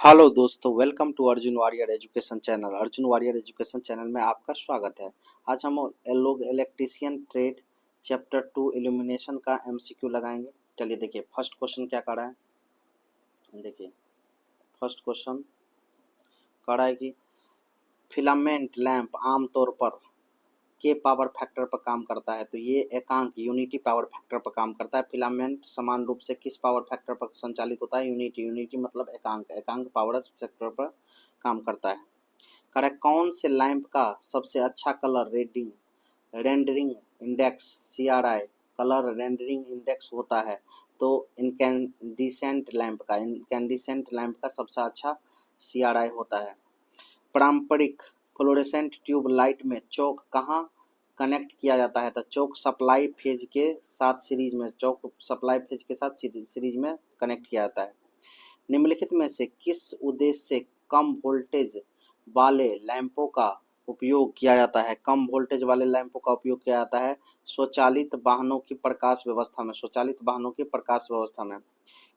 Hello दोस्तों, welcome to Arjun warrior education channel. Arjun warrior education channel में आपका स्वागत है। आज हम लोग इलेक्ट्रीशियन ट्रेड चैप्टर 2 इल्यूमिनेशन का एमसीक्यू लगाएंगे। चलिए देखिए फर्स्ट क्वेश्चन क्या कर रहा है। देखिए फर्स्ट क्वेश्चन कर रहा है कि फिलामेंट लैंप आमतौर पर के पावर फैक्टर पर काम करता है। तो ये एकांक यूनिटी पावर फैक्टर पर काम करता है। फिलामेंट समान रूप से किस पावर फैक्टर पर संचालित होता है? यूनिटी। यूनिटी मतलब एकांक, एकांक पावर फैक्टर पर काम करता है। करेक्ट। कौन से लैंप का सबसे अच्छा colour rendering index CRI colour rendering index होता है? तो इनकैंडिसेंट लैंप का सबसे अच्छा CRI होता है। पारंपरिक फ्लोरेसेंट ट्यूब लाइट में चौक कहाँ कनेक्ट किया जाता है? तो चौक सप्लाई फेज के साथ सीरीज में कनेक्ट किया जाता है। निम्नलिखित में से किस उद्देश्य से कम वोल्टेज वाले लैंपों का उपयोग किया जाता है? कम वोल्टेज वाले लैंपों का उपयोग किया जाता है स्वचालित वाहनों की प्रकाश व्यवस्था में।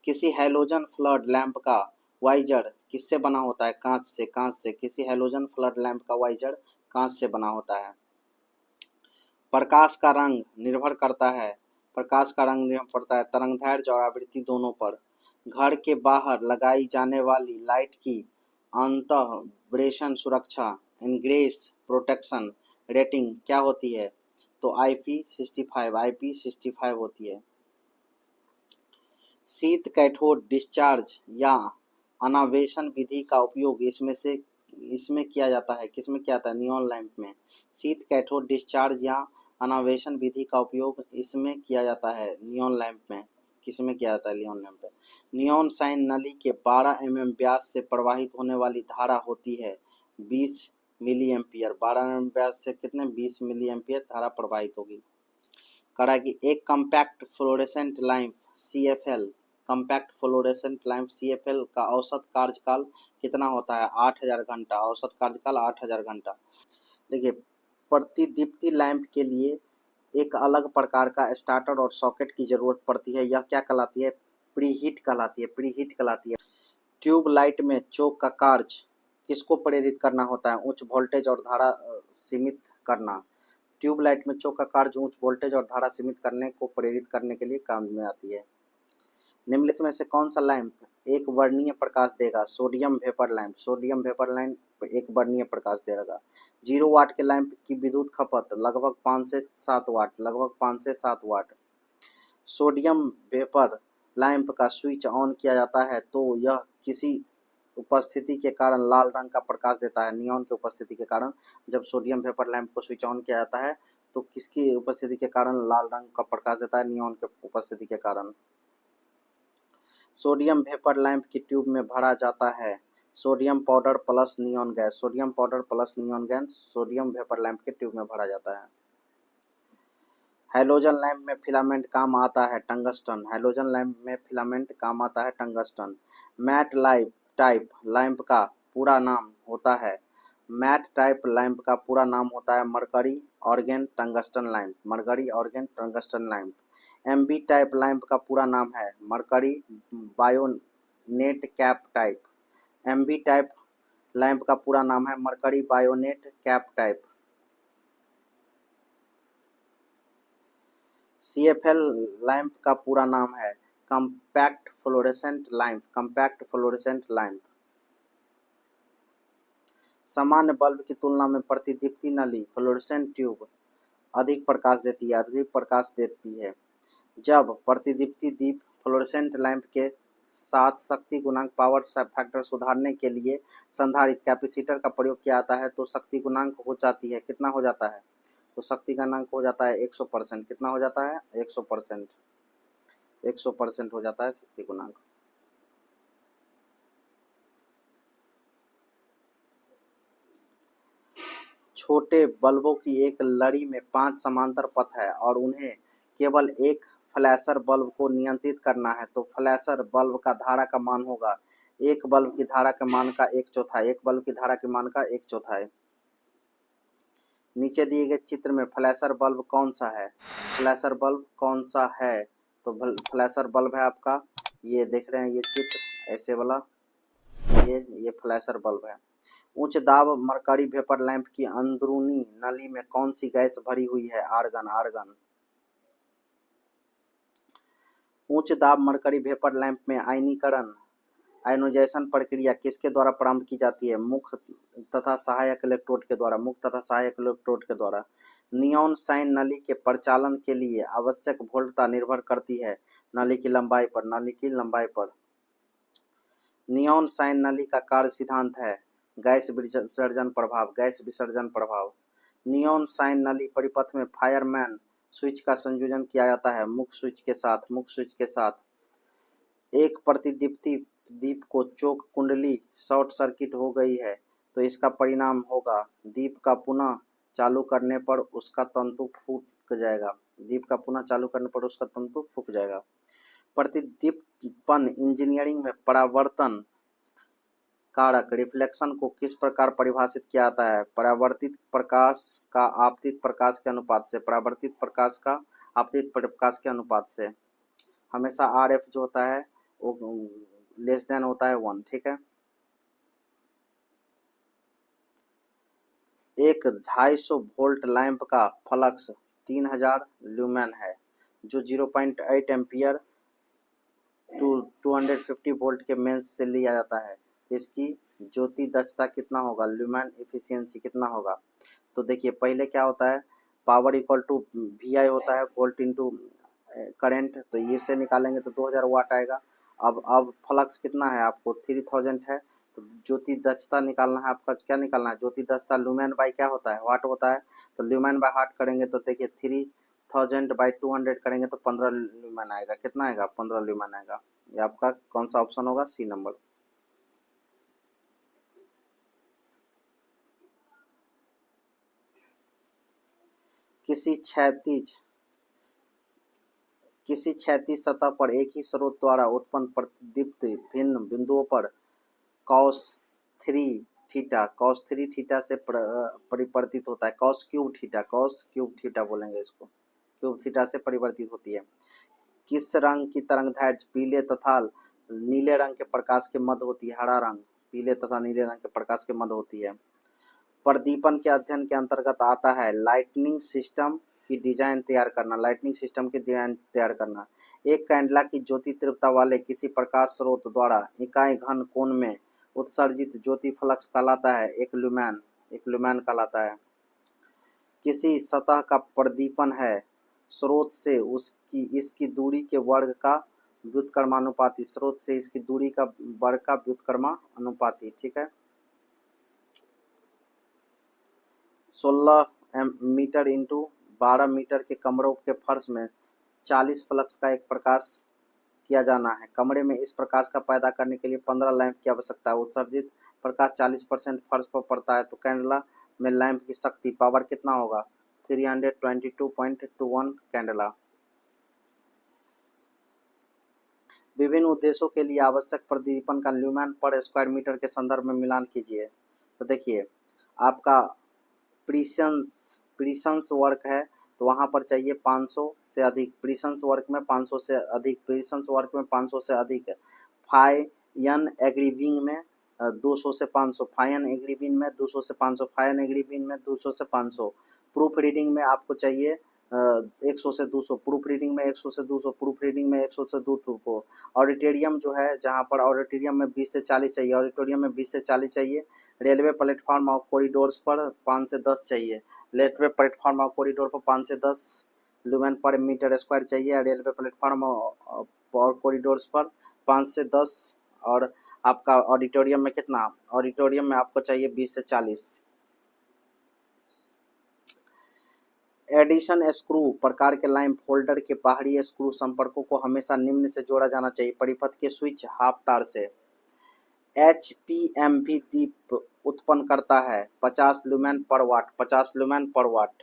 किसी हैलोजन फ्लड लैंप का वाइजर किससे बना होता है? कांच से। किसी हैलोजन फ्लड लैंप का वाइजर कांच से बना होता है। प्रकाश का रंग निर्भर करता है तरंगदैर्ध्य और आवृत्ति दोनों पर। घर के बाहर लगाई जाने वाली लाइट की अंतःविरेशन सुरक्षा इंग्रेस प्रोटेक्शन रेटिंग क्या होती है? तो IP65 होती है। शीत कैथोड डिस्चार्ज या अनावेशन विधि का उपयोग इसमें किया जाता है। किसमें किया जाता है? नियॉन लैंप में। शीत कैथोड डिस्चार्ज या अनावेशन विधि का उपयोग इसमें किया जाता है नियॉन लैंप में। किसमें किया जाता है? नियॉन लैंप में। नियॉन साइन नली के 12 mm व्यास से प्रवाहित होने वाली धारा होती है 20 मिली एम्पियर। 12 mm व्यास से कितने? 20 मिली एम्पियर धारा प्रवाहित होगी। करा कि एक कॉम्पैक्ट फ्लोरेसेंट लैंप CFL का औसत कार्यकाल कितना होता है? 8000 घंटा। औसत कार्यकाल 8000 घंटा। देखिए प्रतिदीप्ति लैंप के लिए एक अलग प्रकार का स्टार्टर और सॉकेट की जरूरत पड़ती है। यह क्या कहलाती है? प्रीहीट कहलाती है। ट्यूब लाइट में चोक का कार्य किसको प्रेरित करना होता है? उच्च वोल्टेज और धारा सीमित करना। ट्यूब लाइट में चोक का कार्य उच्च वोल्टेज और धारा सीमित करने को प्रेरित करने के लिए काम में आती है। निम्नलिखित में से कौन सा लैंप एक वर्णीय प्रकाश देगा? सोडियम वेपर लैंप एक वर्णीय प्रकाश देगा। 0 वाट के लैंप की विद्युत खपत लगभग 5 से 7 वाट। सोडियम वेपर लैंप का स्विच ऑन किया जाता है तो यह किसी उपस्थिति के कारण लाल रंग का प्रकाश देता है। नियॉन की उपस्थिति के कारण जब सोडियम वेपर लैंप को स्विच ऑन किया जाता है तो किसकी उपस्थिति के कारण लाल रंग का प्रकाश देता है? नियॉन की उपस्थिति के कारण। सोडियम वेपर लैंप की ट्यूब में भरा जाता है sodium powder plus neon gas. Sodium vapour lamp के ट्यूब में भरा जाता है। हैलोजन लैंप में फिलामेंट काम आता है टंगस्टन। मैट टाइप लैंप का पूरा नाम होता है mercury organ tungsten lamp. MB type lamp का पूरा नाम है mercury BioNTech cap type. MB type lamp का पूरा नाम है mercury BioNTech cap type. CFL lamp का पूरा नाम है कॉम्पैक्ट फ्लोरेसेंट लैंप। सामान्य बल्ब की तुलना में प्रतिदीप्ति नली फ्लोरेसेंट ट्यूब अधिक प्रकाश देती है। जब प्रतिदीप्ति दीप फ्लोरेसेंट लैंप के साथ शक्ति गुणांक पावर फैक्टर सुधारने के लिए संधारित्र कैपेसिटर का प्रयोग किया जाता है तो शक्ति गुणांक हो जाती है कितना हो जाता है? तो शक्ति गुणांक हो जाता है 100%। कितना हो जाता है? 100% हो जाता है शक्ति गुणांक। छोटे बल्बों की एक लड़ी में 5 समांतर पथ है और उन्हें केवल एक फ्लैशर बल्ब को नियंत्रित करना है तो फ्लैशर बल्ब का धारा का मान होगा एक बल्ब की धारा के मान का 1/4। नीचे दिए गए चित्र में फ्लैशर बल्ब कौन सा है? तो फ्लैशर बल्ब है आपका, ये देख रहे हैं ये चित्र ऐसे वाला, ये फ्लैशर बल्ब है। उच्च दाब मरकरी वेपर लैंप की अंदरूनी नली में कौन सी गैस भरी हुई है? आर्गन। आर्गन। उच्च दाब मरकरी वेपर लैंप में आयनीकरण आयोनाइजेशन प्रक्रिया किसके द्वारा प्रारंभ की जाती है? मुख्य तथा सहायक इलेक्ट्रोड के द्वारा। मुख्य तथा सहायक इलेक्ट्रोड के द्वारा। नियॉन साइन नली के परिचालन के लिए आवश्यक वोल्टता निर्भर करती है नली की लंबाई पर। नली की लंबाई पर। नियॉन साइन नली का कार्य सिद्धांत है गैस विसर्जन प्रभाव। गैस विसर्जन प्रभाव। नियॉन साइन नली परिपथ में फायरमैन स्विच का संयोजन किया जाता है मुख्य स्विच के साथ। मुख्य स्विच के साथ। एक प्रतिदीप्ति दीप को चोक कुंडली शॉर्ट सर्किट हो गई है तो इसका परिणाम होगा दीप का पुनः चालू करने पर उसका तंतु फूक जाएगा। दीप का पुनः चालू करने पर उसका तंतु फूक जाएगा। प्रतिदीपन इंजीनियरिंग में परावर्तन कारक रिफ्लेक्शन को किस प्रकार परिभाषित किया जाता है? परावर्तित प्रकाश का आपतित प्रकाश के अनुपात से। परावर्तित प्रकाश का आपतित प्रकाश के अनुपात से। हमेशा RF जो होता है वो लेस देन होता है 1। ठीक है। एक 250 वोल्ट लैंप का फ्लक्स 3000 ल्यूमेन है जो 0.8 एम्पियर टू 250 वोल्ट के मेंस से लिया जाता है। इसकी ज्योति दक्षता कितना होगा? ल्यूमेन एफिशिएंसी कितना होगा? तो देखिए पहले क्या होता है, पावर इक्वल टू VI होता है वोल्ट इंटू करंट, तो ये से निकालेंगे तो 2000 वाट आएगा। अब फ्लक्स कितना है आपको? 3000 है, तो ज्योति दक्षता निकालना है आपका। क्या निकालना है? ज्योति दक्षता लुमेन बाई क्या होता है? वाट होता है। तो लुमेन बाई वाट करेंगे तो देखिए 3000 बाई 200 करेंगे तो 15 लुमेन आएगा। कितना आएगा? 15 लुमेन आएगा। ये आपका कौन सा ऑप्शन होगा? C number. किसी क्षैतिज सतह पर एक ही स्रोत द्वारा उत्पन्न प्रतिदीप्ति भिन्न बिंदुओं पर cos 3 थीटा से परिवर्तित होता है। cos क्यूब थीटा बोलेंगे इसको। क्यूब थीटा से परिवर्तित होती है। किस रंग की तरंगदैर्घ्य पीले तथा नीले रंग के प्रकाश के मध्य होती है? हरा रंग पीले तथा नीले रंग के प्रकाश के मध्य होती है। प्रदीपन के अध्ययन के अंतर्गत आता है लाइटनिंग सिस्टम की डिजाइन तैयार करना। लाइटनिंग सिस्टम की डिजाइन तैयार करना। एक कैंडला की ज्योति तीव्रता वाले किसी प्रकाश स्रोत द्वारा इकाई घन कोण में उत्सर्जित ज्योति फ्लक्स कहलाता है एक लुमेन कहलाता है। किसी सतह का प्रदीपन है स्रोत से इसकी दूरी के वर्ग का व्युत्क्रमानुपाती। स्रोत से इसकी दूरी का वर्ग का व्युत्क्रमानुपाती। ठीक है। 16 मीटर इंटू 12 मीटर के कमरों के फर्श में 40 फ्लक्स का एक प्रकाश किया जाना है। कमरे में इस प्रकाश का पैदा करने के लिए 15 लैंप की आवश्यकता है। उत्सर्जित प्रकाश 40% फर्श पर पड़ता है तो कैंडला में लैंप की शक्ति पावर कितना होगा? 322.21 कैंडला। विभिन्न उद्देश्यों के लिए आवश्यक प्रदीपन का ल्यूमेन पर स्क्वायर मीटर के संदर्भ में मिलान कीजिए। तो देखिए आपका प्रीशंस वर्क है तो वहां पर चाहिए 500 से अधिक। प्रीशंस वर्क में 500 से अधिक। प्रीशंस वर्क में 500 से अधिक है। फाइन एग्रीविंग में 200 से 500। फाइन एग्रीविंग में 200 से 500। फाइन एग्रीविंग में 200 से 500। प्रूफ रीडिंग में आपको चाहिए 100 से 200। प्रूफ रीडिंग में 100 से 200। प्रूफ रीडिंग में 100 से 200। ऑडिटोरियम जो है जहाँ पर ऑडिटोरियम में 20 से 40 चाहिए। ऑडिटोरियम में 20 से 40 चाहिए। रेलवे प्लेटफॉर्म और कॉरिडोर्स पर 5 से 10 चाहिए। रेलवे प्लेटफॉर्म और कॉरिडोर पर 5 से 10 लुमेन पर मीटर स्क्वायर चाहिए। रेलवे प्लेटफॉर्म और कॉरिडोर्स पर 5 से 10। और आपका ऑडिटोरियम में कितना? ऑडिटोरियम में आपको चाहिए 20 से 40। एडिशन स्क्रू प्रकार के लैंप होल्डर के बाहरी स्क्रू संपर्कों को हमेशा निम्न से जोड़ा जाना चाहिए। परिपथ के स्विच हाफ तार से। HPMV दीप उत्पन्न करता है 50 लुमेन पर वाट। 50 लुमेन पर वाट।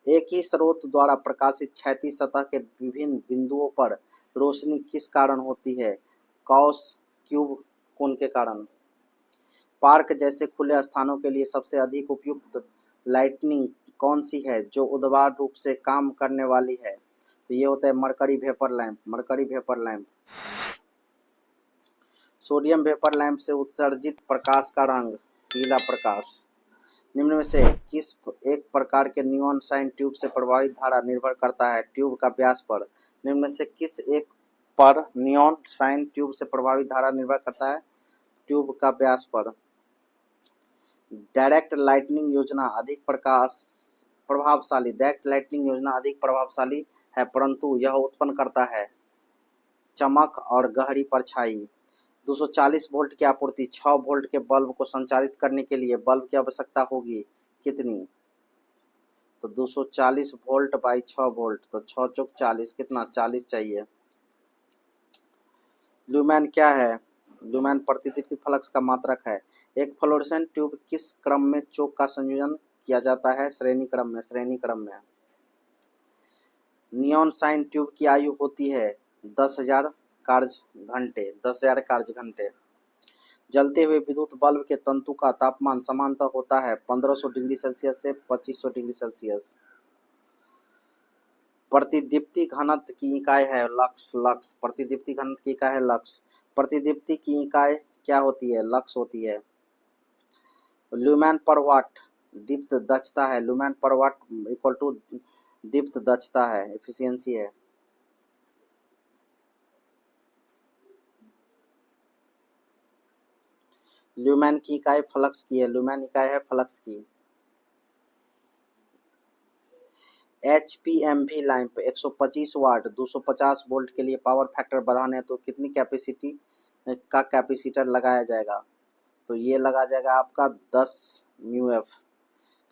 एक ही स्रोत द्वारा प्रकाशित क्षैतिज सतह के विभिन्न बिंदुओं पर रोशनी किस कारण होती है? कॉस क्यूब कोण के कारण। पार्क जैसे खुले स्थानों के लिए सबसे अधिक उपयुक्त लाइटनिंग कौन सी है जो ऊर्ध्वाधर रूप से काम करने वाली है? तो ये होता है mercury vapour lamp. Mercury vapour lamp. Sodium vapour lamp से उत्सर्जित प्रकाश का रंग पीला प्रकाश। निम्न में से किस एक प्रकार के नियॉन साइन ट्यूब से प्रवाहित धारा निर्भर करता है ट्यूब का व्यास पर। निम्न में से किस एक पर नियॉन साइन ट्यूब से प्रवाहित धारा निर्भर करता है ट्यूब का व्यास पर। डायरेक्ट लाइटनिंग योजना अधिक प्रभावशाली डायरेक्ट लाइटनिंग योजना अधिक प्रभावशाली है, परंतु यह उत्पन्न करता है चमक और गहरी परछाई। 240 वोल्ट की आपूर्ति 6 वोल्ट के बल्ब को संचालित करने के लिए बल्ब की आवश्यकता होगी कितनी। तो 240 वोल्ट बाई 6 वोल्ट, तो 6 चौक 40, कितना 40 चाहिए। ल्यूमेन क्या है। ल्यूमेन प्रतिदीप्ति फ्लक्स का मात्रक है। एक फ्लोरेसेंट ट्यूब किस क्रम में चौक का संयोजन किया जाता है। श्रेणी क्रम में। नियॉन साइन ट्यूब की आयु होती है 10,000 कार्य घंटे। जलते हुए विद्युत बल्ब के तंतु का तापमान समानतः होता है 1500 डिग्री सेल्सियस से 2500 डिग्री सेल्सियस। प्रतिदीप्ति घनत्व की इकाई है लक्स। प्रतिदीप्ति घनत्व की इकाई है लक्स। प्रतिदीप्ति की इकाई क्या होती है, लक्स होती है। ल्यूमेन पर वाट दीप्त दक्षता है। ल्यूमेन पर वाट इक्वल टू दीप्त दक्षता है, एफिशिएंसी है। ल्यूमेन की इकाई फ्लक्स की है। ल्यूमेन इकाई है फ्लक्स की। HPMV लैंप 125 वाट 250 वोल्ट के लिए पावर फैक्टर बढ़ाने तो कितनी कैपेसिटी का कैपेसिटर लगाया जाएगा। तो ये लगा जाएगा आपका 10 μF।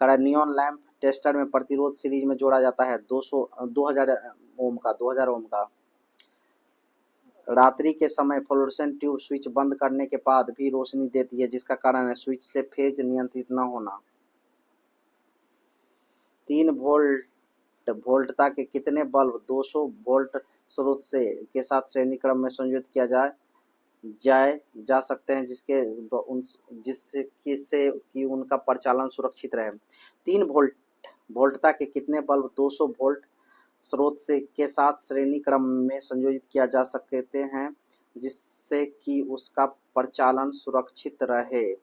नियॉन लैंप टेस्टर में प्रतिरोध सीरीज में जोड़ा जाता है 2000 ओम का। रात्रि के समय फ्लोरेसेंट ट्यूब स्विच बंद करने के बाद भी रोशनी देती है, जिसका कारण है स्विच से फेज नियंत्रित न होना। 3 वोल्टता के कितने बल्ब 200 वोल्ट स्रोत से के साथ श्रेणी क्रम में संयोजित किया जा सकते हैं, जिससे कि उनका परिचालन सुरक्षित रहे। 3 वोल्टता के कितने बल्ब 200 वोल्ट स्रोत से के साथ श्रेणी क्रम में संयोजित किया जा सकते हैं, जिससे कि उसका परिचालन सुरक्षित रहे।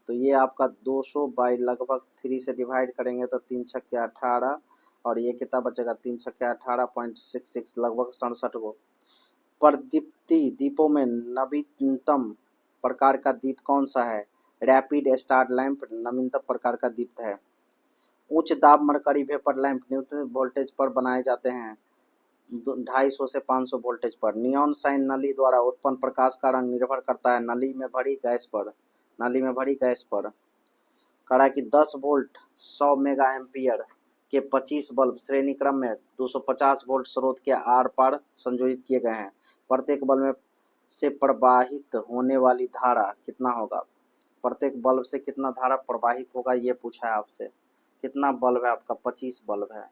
तो ये आपका 200 बाई लगभग 3 से डिवाइड करेंगे तो 3 छक्के 18 और ये कितना बचेगा 3 छक्के 18.66 लगभग 67 को। प्रदीप्ति दीपों में नवीनतम प्रकार का दीप कौन सा है। रैपिड स्टार लैंप नवीनतम प्रकार का दीप है। उच्च दाब mercury vapour lamp neutral voltage पर बनाए जाते हैं 250 से 500 वोल्टेज पर। नियॉन साइन नली द्वारा उत्पन्न प्रकाश का रंग निर्भर करता है नली में भरी गैस पर। करा कि 10 वोल्ट 100 मेगा एम्पियर के 25 बल्ब श्रेणी क्रम में 250 वोल्ट स्रोत के आर पार संयोजित किए गए हैं। प्रत्येक बल्ब में से प्रवाहित होने वाली धारा कितना होगा। प्रत्येक बल्ब से कितना धारा प्रवाहित होगा ये पूछा है आपसे। कितना बल्ब है आपका 25 बल्ब है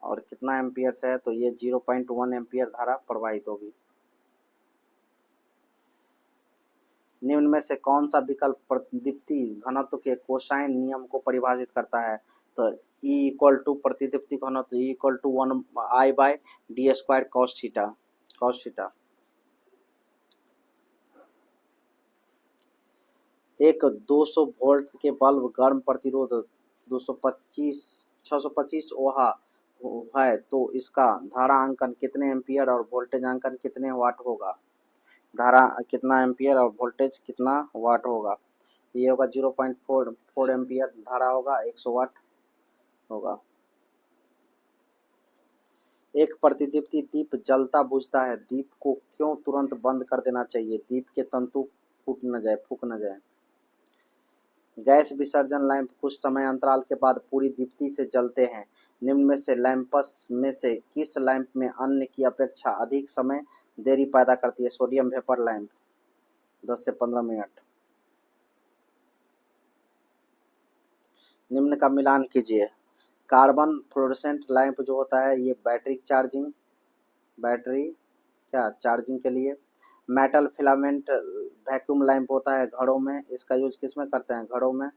और कितना एम्पियर से है, तो ये 0.1 एम्पियर धारा प्रवाहित होगी। निम्न में से कौन सा विकल्प प्रतिदीप्ति घनत्व के कोसाइन नियम को परिभाषित करता है। तो E इक्वल टू प्रतिदीप्ति घनत्व E equal to 1/d² cos theta. एक 200 वोल्ट के बल्ब गर्म प्रतिरोध 625 ओहा है, तो इसका धारा अंकन कितने एम्पियर और वोल्टेज अंकन कितने वाट होगा। धारा कितना एम्पियर और वोल्टेज कितना वाट होगा। ये होगा 0.4 एम्पियर धारा होगा, 100 वाट होगा। एक प्रतिदीप्ति दीप जलता बुझता है, दीप को क्यों तुरंत बंद कर देना चाहिए। दीप के तंतु फूक न जाए। गैस विसर्जन लैंप कुछ समय अंतराल के बाद पूरी दीप्ति से जलते हैं। निम्न में से लैंप्स में से किस लैंप में अन्य की अपेक्षा अधिक समय देरी पैदा करती है। सोडियम वेपर लैंप 10 से 15 मिनट। निम्न का मिलान कीजिए। कार्बन फ्लोरेसेंट लैंप जो होता है ये बैटरी चार्जिंग के लिए। मेटल फिलामेंट वैक्यूम लैंप होता है घरों में, इसका यूज किस में करते हैं, घरों में।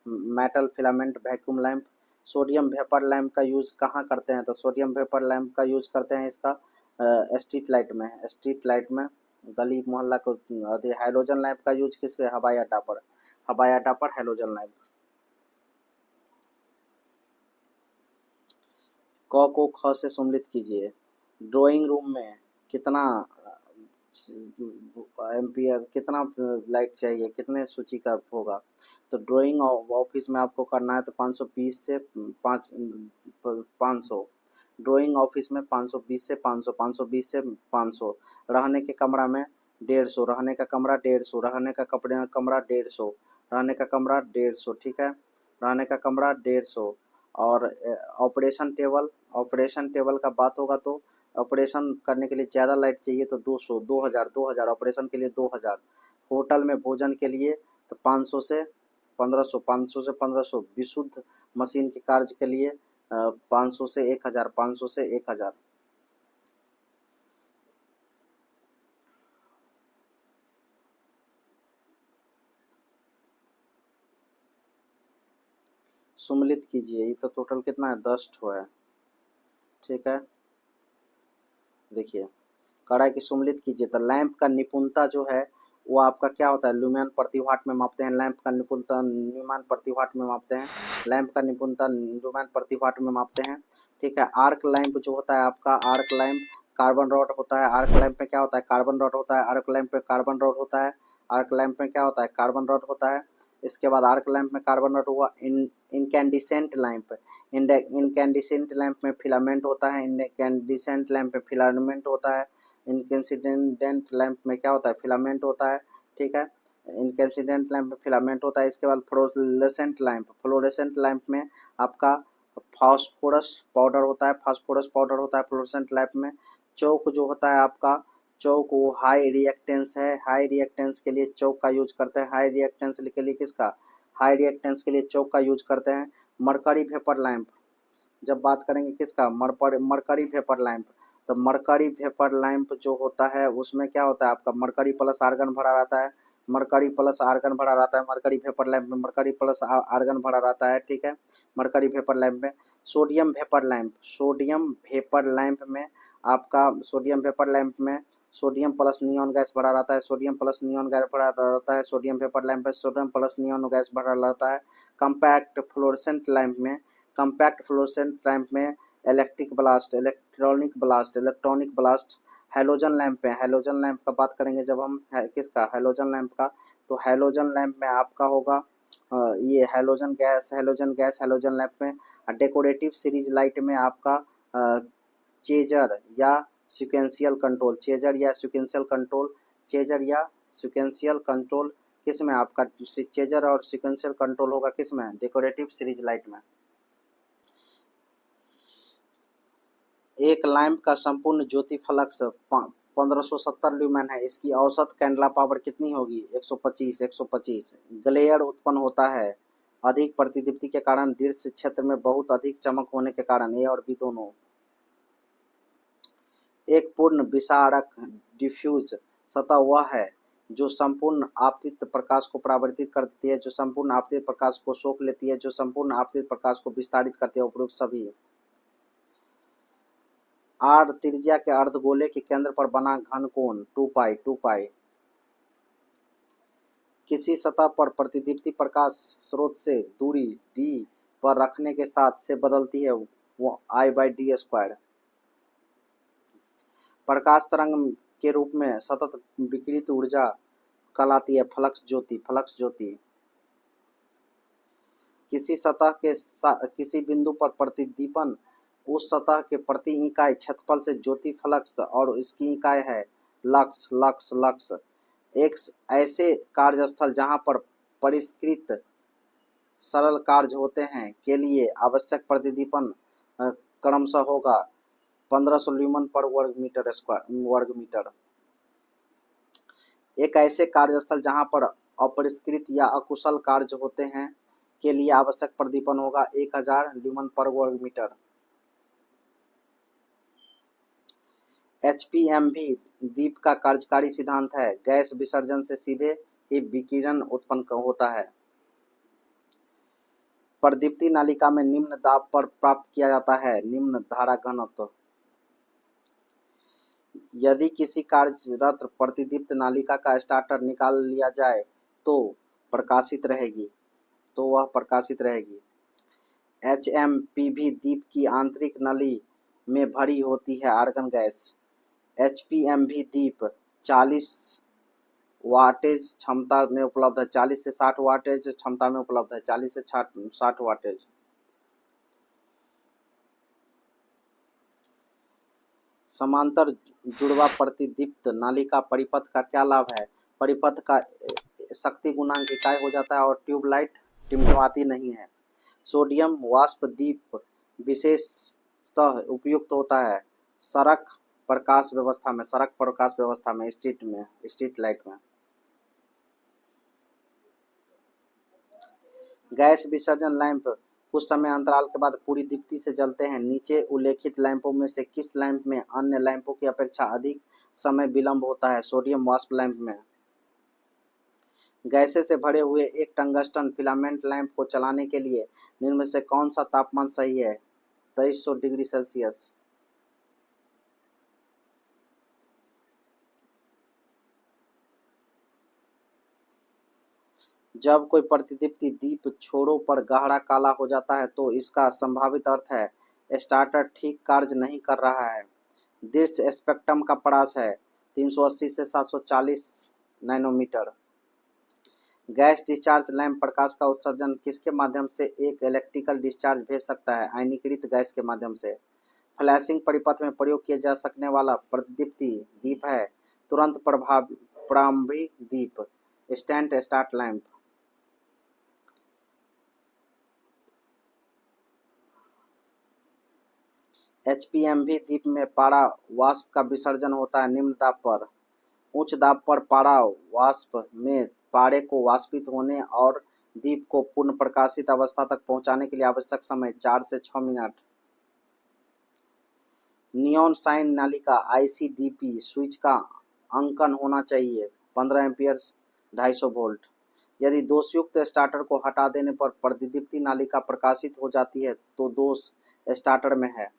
Metal filament vacuum lamp. Sodium vapour lamp का यूज कहाँ करते हैं, तो सोडियम वेपर लैंप का यूज करते हैं इसका स्ट्रीट लाइट में गली मोहल्ला को हैलोजन लैंप का यूज किस पे? हवाई अड्डा पर, हवाई अड्डा पर हैलोजन लैंप। क को ख से सम्मिलित कीजिए। ड्राइंग रूम में कितना एम्पियर, कितना लाइट चाहिए, कितने सूची का होगा? तो ड्राइंग ऑफिस में आपको करना है तो 520 से 500। ड्राइंग ऑफिस में 520 से 500, 520 से 500। रहने के कमरा में 150, रहने का कमरा 150, रहने का कपड़े कमरा 150, रहने का कमरा 150, ठीक है, रहने का कमरा 150। और ऑपरेशन टेबल, ऑपरेशन टेबल का बात होगा तो ऑपरेशन करने के लिए ज़्यादा लाइट चाहिए तो 200, 2000, 2000 ऑपरेशन के लिए 2000। होटल में भोजन के लिए तो 500 से 1500, 500 से 1500। विशुद्ध मशीन के कार्य के लिए 500 से 1000, 500 से 1000। सम्मिलित कीजिए। ये तो टोटल कितना है? 10 ठो है, ठीक है। देखिए कड़ा की सम्मिलित कीजिए तो लैंप का निपुणता जो है वो आपका क्या होता है? ल्यूमेन प्रति वाट में मापते हैं। लैंप का निपुणता ल्यूमेन प्रति वाट में मापते हैं। लैंप का निपुणता ल्यूमेन प्रति वाट में मापते हैं, ठीक है। आर्क लैंप जो होता है आपका, आर्क लैंप कार्बन रॉड होता है। आर्क लैंप में क्या होता है? कार्बन रॉड होता है। आर्क लैंप में कार्बन रॉड होता है। आर्क लैंप में क्या होता है? कार्बन रॉड होता है। इसके बाद आर्क लैंप में कार्बन रॉड हुआ। इनकैंडिसेंट लैंप, इनकैंडिसेंट लैंप में फिलामेंट होता है। इनकैंडिसेंट लैंप में फिलामेंट होता है। इनकैंसिडेंट लैंप में क्या होता है? फिलामेंट होता है, ठीक है। इनकैंसिडेंट लैंप में फिलामेंट होता है। इसके बाद फ्लोरेसेंट लैंप, फ्लोरेसेंट लैंप में आपका फास्फोरस पाउडर होता है। फास्फोरस पाउडर होता है फ्लोरेसेंट लैंप में। चौक जो होता है आपका, चौक वो हाई रिएक्टेंस है। हाई रिएक्टेंस के लिए चौक का यूज करते हैं। हाई रिएक्टेंस के लिए किसका? हाई रिएक्टेंस के लिए चौक का यूज करते हैं। मरकरी वेपर लैंप, जब बात करेंगे किसका? Mercury vapour lamp. तो मरकरी वेपर लैंप जो होता है उसमें क्या होता है आपका? मरकरी प्लस आर्गन भरा रहता है। मरकरी प्लस आर्गन भरा रहता है। मरकरी वेपर लैंप में मरकरी प्लस आर्गन भरा रहता है, ठीक है। मरकरी वेपर लैंप में sodium vapour lamp, sodium vapour lamp में आपका, सोडियम वेपर लैंप में सोडियम प्लस नियॉन गैस भरा रहता है। सोडियम प्लस नियॉन गैस भरा रहता है। सोडियम वेपर लैंप में सोडियम प्लस नियॉन गैस भरा रहता है। कम्पैक्ट फ्लोरेसेंट लैंप में, कम्पैक्ट फ्लोरेसेंट लैंप में electric blast, electronic blast, electronic blast. Halogen lamp पे, हैलोजन लैंप का बात करेंगे जब हम किसका? हैलोजन लैंप का। तो हैलोजन लैंप में आपका होगा ये halogen gas, halogen gas halogen lamp में। डेकोरेटिव सीरीज लाइट में आपका चेजर या सिक्वेंशियल कंट्रोल, चेजर या सिक्वेंशियल कंट्रोल, चेजर या सिक्वेंशियल कंट्रोल किस में? आपका चेजर और सिक्वेंशियल कंट्रोल होगा किस में? डेकोरेटिव सीरीज लाइट में। एक लैंप का संपूर्ण ज्योति फ्लक्स 1570 ल्यूमेन है। इसकी औसत कैंडला पावर कितनी होगी? 125, 125। ग्लेयर उत्पन्न होता है अधिक प्रतिदीप्ति के कारण, दृश्य क्षेत्र में बहुत अधिक चमक होने के कारण, ए और बी दोनों। एक पूर्ण विसारक डिफ्यूज सतह वह है जो संपूर्ण आपतित प्रकाश को परावर्तित करती है, जो संपूर्ण आपतित प्रकाश को सोख लेती है, जो संपूर्ण आपतित प्रकाश को विस्तारित करती है। उपरोक्त सभी। आर त्रिज्या के अर्धगोले के केंद्र पर बना घन कोण 2 पाई, 2 पाई किसी सतह पर प्रतिदीप्ति प्रकाश स्रोत से दूरी d पर रखने के साथ से बदलती है, वो I/d²। प्रकाश तरंग के रूप में सतत विकिरित ऊर्जा कहलाती है फ्लक्स ज्योति, फ्लक्स ज्योति। किसी सतह के किसी बिंदु पर प्रतिदीपन उस सतह के प्रति इकाई क्षेत्रफल से ज्योति फ्लक्स और इसकी इकाई है लक्स, लक्स, लक्स। एक ऐसे कार्यस्थल जहां पर परिष्कृत सरल कार्य होते हैं के लिए आवश्यक प्रतिदीपन क्रमशः होगा 1500 ल्यूमन पर वर्ग मीटर स्क्वायर, वर्ग मीटर। एक ऐसे कार्यस्थल जहां पर अपरिष्कृत या अकुशल कार्य होते हैं के लिए आवश्यक प्रदीपन होगा 1000 ल्यूमन पर वर्ग मीटर। एचपीएमवी दीप का कार्यकारी सिद्धांत है गैस विसर्जन से सीधे ही विकिरण उत्पन्न होता है। प्रदीप्ति नालिका में निम्न दाब पर प्राप्त किया जाता है निम्न धारा घनत्व। यदि किसी कार्यरत प्रतिदीप्त नालिका का स्टार्टर निकाल लिया जाए तो प्रकाशित रहेगी तो वह प्रकाशित रहेगी। एचएमपीवी दीप की आंतरिक नली में भरी होती है आर्गन गैस। एचपीएमवी दीप 40 वाटेज क्षमता में उपलब्ध है, 40 से 60 वाटेज क्षमता में उपलब्ध है, 40 से 60 वाटेज। समांतर जुड़वा प्रतिदीप्त नालिका परिपथ का क्या लाभ है? परिपथ का शक्ति गुणांक इकाई हो जाता है और ट्यूबलाइट टिमटिमाती नहीं है। सोडियम वाष्प दीप विशेषतः उपयुक्त होता है सड़क प्रकाश व्यवस्था में स्ट्रीट लाइट में। गैस विसर्जन लैंप कुछ समय अंतराल के बाद पूरी दीप्ति से जलते हैं। नीचे उल्लेखित लैंपों में से किस लैंप में अन्य लैंपों की अपेक्षा अधिक समय विलंब होता है? सोडियम वाष्प लैंप में। गैसें से भरे हुए एक टंगस्टन फिलामेंट लैंप को चलाने के लिए निम्न में से कौन सा तापमान सही है? 2300 डिग्री सेल्सियस। जब कोई प्रतिदीप्ति दीप छोरों पर गहरा काला हो जाता है तो इसका संभावित अर्थ है स्टार्टर ठीक कार्य नहीं कर रहा है। दृश्य स्पेक्ट्रम का परास है 380 से 740 नैनोमीटर। गैस डिस्चार्ज लैंप प्रकाश का उत्सर्जन किसके माध्यम से एक इलेक्ट्रिकल डिस्चार्ज भेज सकता है? आयनीकृत गैस के माध्यम से। फ्लैशिंग परिपथ में प्रयोग किया जा सकने वाला प्रतिदीप्ति दीप है तुरंत प्रारंभी दीप, इंस्टेंट स्टार्ट लैंप। एचपीएमवी दीप में पारा वाष्प का विसर्जन होता है निम्न दाब पर। उच्च दाब पर पारा वाष्प में पारे को वाष्पित होने और दीप को पूर्ण प्रकाशित अवस्था तक पहुंचाने के लिए आवश्यक समय 4 से 6 minute. Neon sign नालिका ICDP switch का अंकन होना चाहिए 15 एम्पियर 250 वोल्ट। यदि दोषयुक्त स्टार्टर को हटा देने पर प्रतिदीप्ति नालिका प्रकाशित हो जाती है तो दोष स्टार्टर में है।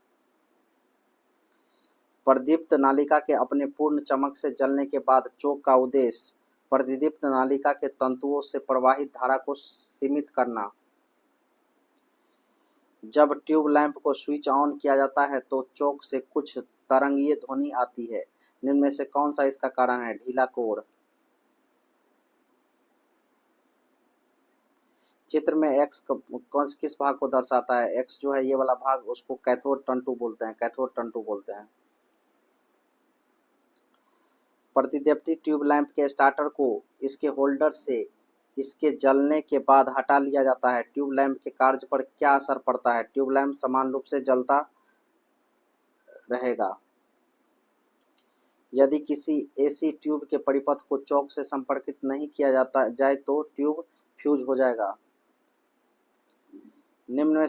प्रदीप्त नालिका के अपने पूर्ण चमक से जलने के बाद चोक का उद्देश्य प्रतिदीप्त नालिका के तंतुओं से प्रवाहित धारा को सीमित करना। जब ट्यूब लैंप को स्विच ऑन किया जाता है तो चोक से कुछ तरंगीय ध्वनि आती है। निम्न में से कौन सा इसका कारण है? ढीला कोर। चित्र में एक्स किस भाग को दर्शाता है? एक्स जो है ये वाला भाग, उसको कैथोड तंतु बोलते हैं। प्रतिदीप्ति ट्यूब लैंप के स्टार्टर को इसके होल्डर से इसके जलने के बाद हटा लिया जाता है। ट्यूब लैंप के कार्य पर क्या असर पड़ता है? ट्यूब लैंप समान रूप से जलता रहेगा। यदि किसी एसी ट्यूब के परिपथ को चौक से संपर्कित नहीं किया जाए तो ट्यूब फ्यूज हो जाएगा। निम्न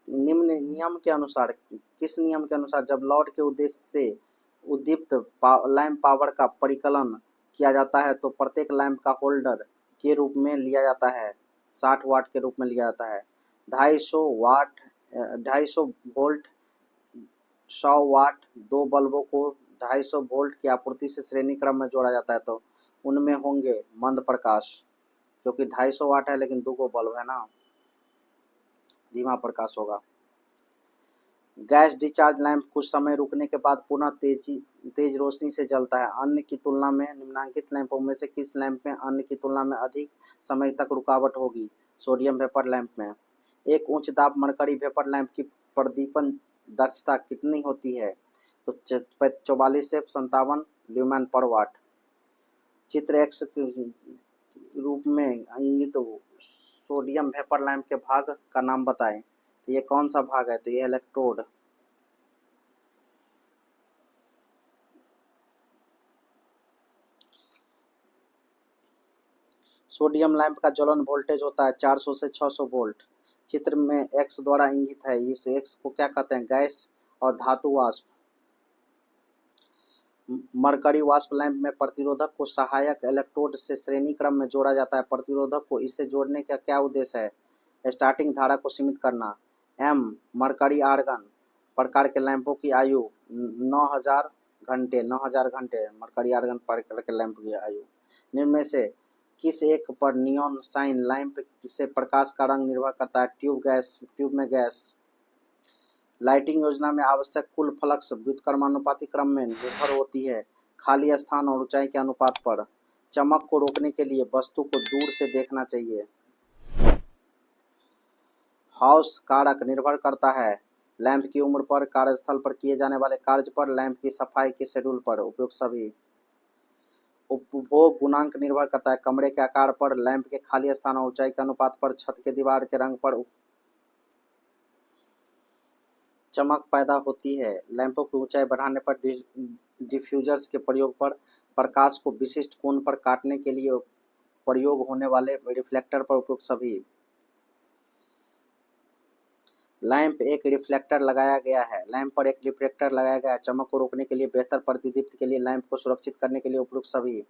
नियम के अनुसार किस नियम के अनुसार जब लोड के उद्देश्य से उद्दीप्त लैंप पावर का परिकलन किया जाता है तो प्रत्येक लैंप का होल्डर के रूप में लिया जाता है 60 वाट के रूप में लिया जाता है। 250 वोल्ट 100 वाट दो बल्बों को 250 वोल्ट की आपूर्ति से श्रेणी क्रम में जोड़ा जाता है तो उनमें होंगे मंद प्रकाश, क्योंकि 250 वाट है लेकिन 2 बल्ब है ना, धीमा प्रकाश होगा। गैस डिस्चार्ज लैंप कुछ समय रुकने के बाद पुनः तेज रोशनी से जलता है। अन्य की तुलना में निम्नलिखित लैंपों में से किस लैंप में अन्य की तुलना में अधिक समय तक रुकावट होगी? सोडियम वेपर लैंप में। एक उच्च दाब मरकरी वेपर लैंप की प्रदीपन दक्षता कितनी होती है? तो 44 से 57 ल्यूमेन पर वाट। चित्र एक्स रूप में इंगित सोडियम वेपर लैंप के भाग का नाम बताएं। तो ये कौन सा भाग है? तो ये इलेक्ट्रोड। सोडियम लैंप का ज्वलन वोल्टेज होता है 400 से 600 वोल्ट। चित्र में एक्स द्वारा इंगित है। इस एक्स को क्या कहते हैं? गैस और धातु वाष्प। मरकरी वाष्प लैंप में प्रतिरोधक को सहायक इलेक्ट्रोड से श्रेणी क्रम में जोड़ा जाता है। प्रतिरोधक को इससे जोड़ने का क्या उद्देश्य है? स्टार्टिंग धारा को सीमित करना। मरकरी आर्गन प्रकार के लैंपों की आयु 9000 घंटे 9000 घंटे मरकरी आर्गन प्रकार के लैंप की आयु। निम्न में से किस एक पर नियॉन साइन लैंप से प्रकाश का रंग निर्भर करता है? ट्यूब में गैस। लाइटिंग योजना में आवश्यक कुल फ्लक्स व्युत्क्रमानुपाती क्रम में निर्भर होती है खाली स्थान और ऊंचाई के अनुपात पर। चमक को रोकने के लिए वस्तु को दूर से देखना चाहिए। हाउस कारक निर्भर करता है लैंप की उम्र पर, कार्यस्थल पर किए जाने वाले कार्य पर, लैंप की सफाई के शेड्यूल पर। उपयुक्त सभी। उपभोग गुणांक निर्भर करता है कमरे के आकार पर, लैंप के खाली स्थान और ऊंचाई के अनुपात पर, छत के दीवार के रंग पर। चमक पैदा होती है लैंपों की ऊंचाई बढ़ाने पर, डिफ्यूजर्स के प्रयोग पर, प्रकाश को विशिष्ट कोण पर काटने के लिए प्रयोग होने वाले रिफ्लेक्टर पर। उपयुक्त सभी। लैंप एक रिफ्लेक्टर लगाया गया है। लैंप पर एक रिफ्लेक्टर लगाया गया है चमक को रोकने के लिए, बेहतर प्रतिदीप्ति के लिए, लैंप को सुरक्षित करने के लिए। उपयुक्त सभी।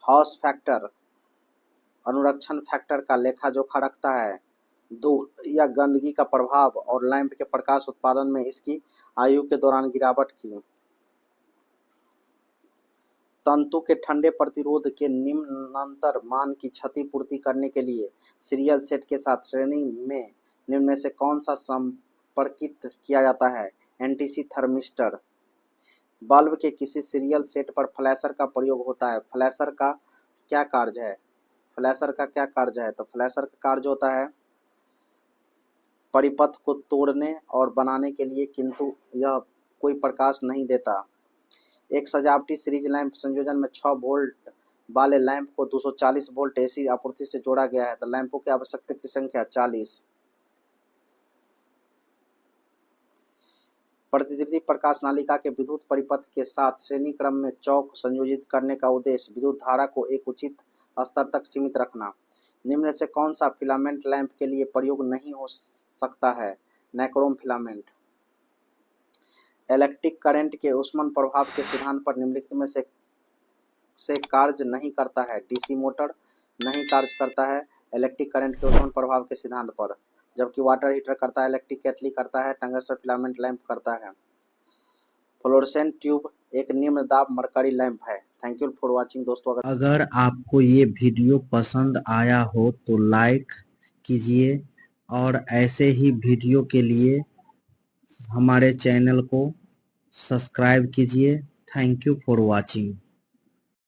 हॉस फैक्टर अनुरक्षण फैक्टर का लेखा जोखा रखता है धूल या गंदगी का प्रभाव और लैंप के प्रकाश उत्पादन में इसकी आयु के दौरान गिरावट की। तंतु के ठंडे प्रतिरोध के निम्नांतर मान की क्षतिपूर्ति करने के लिए सीरियल सेट के साथ श्रेणी में निम्न में से कौन सा संपर्कित किया जाता है? NTC thermistor. बल्ब के किसी सीरियल सेट पर फ्लैशर का प्रयोग होता है। फ्लैशर का क्या कार्य है? तो फ्लैशर का कार्य होता है परिपथ को तोड़ने और बनाने के लिए, किंतु यह कोई प्रकाश नहीं देता। एक सजावटी सीरीज लैंप संयोजन में 6 वोल्ट वाले लैंप को 240 वोल्ट एसी आपूर्ति से जोड़ा गया है, तो लैंपों की आवश्यकता की संख्या 40। प्रतिदीप्ति प्रकाश नालिका के विद्युत परिपथ के साथ श्रेणी क्रम में चौक संयोजित करने का उद्देश्य विद्युत धारा को एक उचित स्तर तक सीमित रखना। निम्न से कौन सा फिलामेंट लैंप के लिए प्रयोग नहीं हो सकता है? Nichrome filament. इलेक्ट्रिक करंट के ऊष्मन प्रभाव के सिद्धांत पर निम्नलिखित में से कार्य नहीं करता है? डीसी मोटर नहीं कार्य करता है इलेक्ट्रिक करंट के ऊष्मन प्रभाव के सिद्धांत पर, जबकि वाटर हीटर करता है, इलेक्ट्रिक केटली करता है, टंगस्टन फिलामेंट लैंप करता है। फ्लोरेसेंट ट्यूब एक निम्न दाब मरकरी लैंप है। थैंक यू फॉर वॉचिंग दोस्तों। अगर आपको ये वीडियो पसंद आया हो तो लाइक कीजिए और ऐसे ही वीडियो के लिए हमारे चैनल को सब्सक्राइब कीजिए। Thank you for watching.